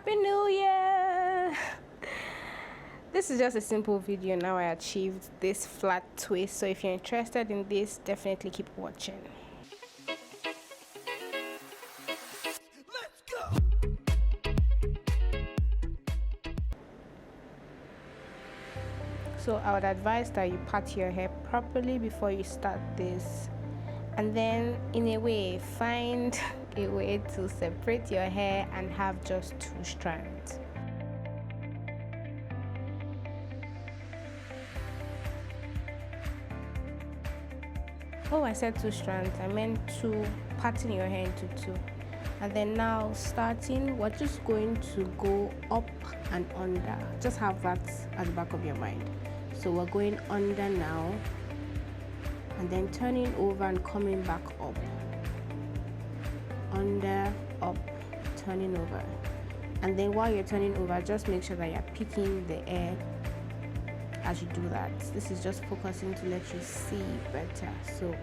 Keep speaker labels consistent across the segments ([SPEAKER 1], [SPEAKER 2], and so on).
[SPEAKER 1] Happy New Year! This is just a simple video. Now I achieved this flat twist, so if you're interested in this, definitely keep watching. Let's go! So I would advise that you part your hair properly before you start this, and then in a way find a way to separate your hair and have just 2 strands. Oh, I said 2 strands, I meant 2, parting your hair into 2. And then now starting, we're just going to go up and under. Just have that at the back of your mind. So we're going under now, and then turning over and coming back up. Under, up, turning over. And then while you're turning over, just make sure that you're picking the air as you do that. This is just focusing to let you see better. So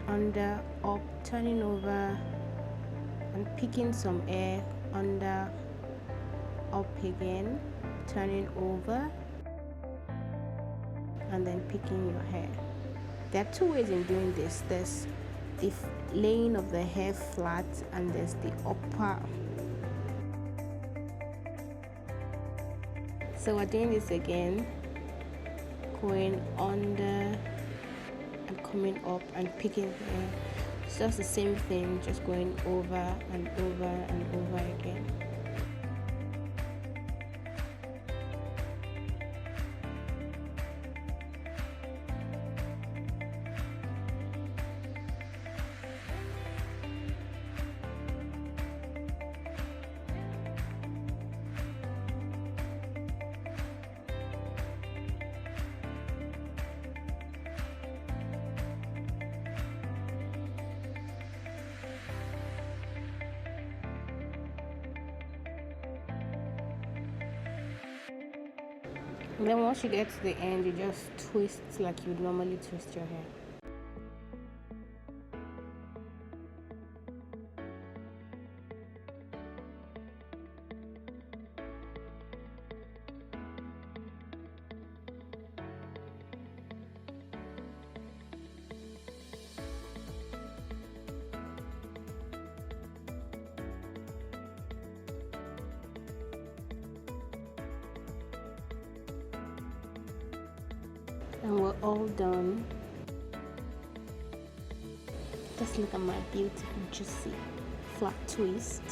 [SPEAKER 1] under, up, turning over and picking some air. Under, up again, turning over, and then picking your hair. There are 2 ways in doing this. There's the laying of the hair flat, and there's the upper. So we're doing this again, going under and coming up and picking the hair. It's just the same thing, just going over and over and over again. And then once you get to the end, you just twist like you would normally twist your hair. And we're all done. Just look at my beautiful juicy flat twist.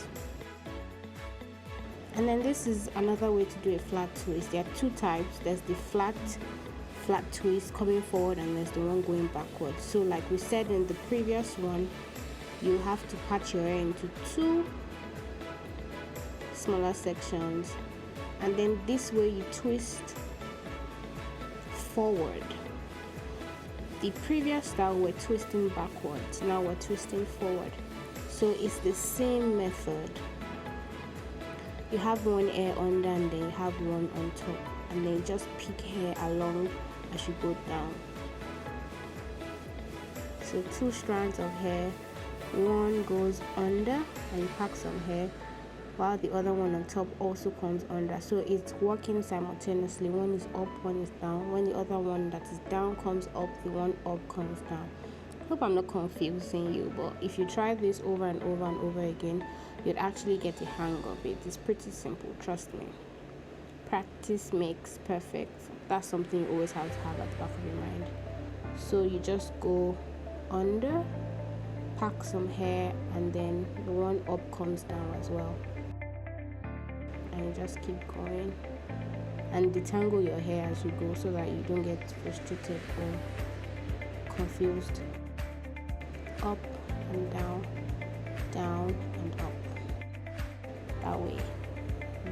[SPEAKER 1] And then this is another way to do a flat twist. There are 2 types. There's the flat twist coming forward, and there's the one going backwards. So like we said in the previous one, you have to part your hair into 2 smaller sections, and then this way you twist forward. The previous style we're twisting backwards, now we're twisting forward. So it's the same method. You have one hair under, and then you have one on top, and then just pick hair along as you go down. So 2 strands of hair, one goes under and you pack some hair, while the other one on top also comes under. So it's working simultaneously. One is up, one is down. When the other one that is down comes up, the one up comes down. Hope I'm not confusing you, but if you try this over and over and over again, you'd actually get the hang of it. It's pretty simple, trust me. Practice makes perfect. That's something you always have to have at the back of your mind. So you just go under, pack some hair, and then the one up comes down as well. And you just keep going and detangle your hair as you go, so that you don't get frustrated or confused. Up and down, down and up. That way.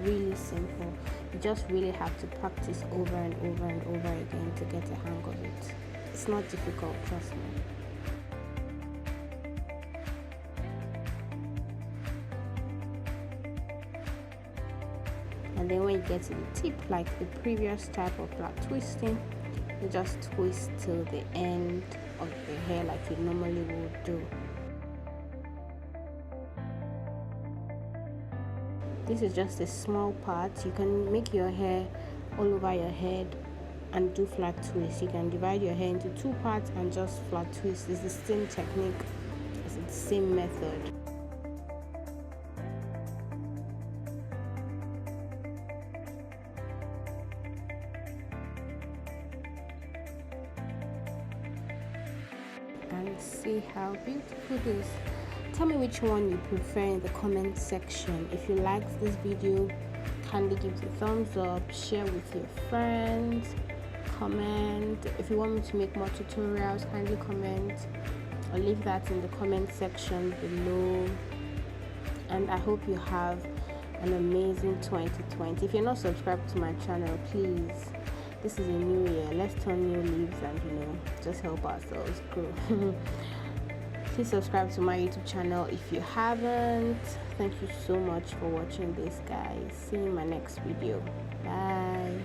[SPEAKER 1] Really simple. You just really have to practice over and over and over again to get the hang of it. It's not difficult, trust me. And then when you get to the tip, like the previous type of flat twisting, you just twist till the end of the hair like you normally would do. This is just a small part. You can make your hair all over your head and do flat twist. You can divide your hair into 2 parts and just flat twist. It's the same technique, it's the same method. And see how beautiful it is. Tell me which one you prefer in the comment section. If you liked this video, kindly give it a thumbs up, share with your friends, comment. If you want me to make more tutorials, kindly comment or leave that in the comment section below. And I hope you have an amazing 2020. If you're not subscribed to my channel, please, this is a new year, let's turn new leaves and just help ourselves grow. Please subscribe to my YouTube channel if you haven't. Thank you so much for watching this, guys. See you in my next video. Bye.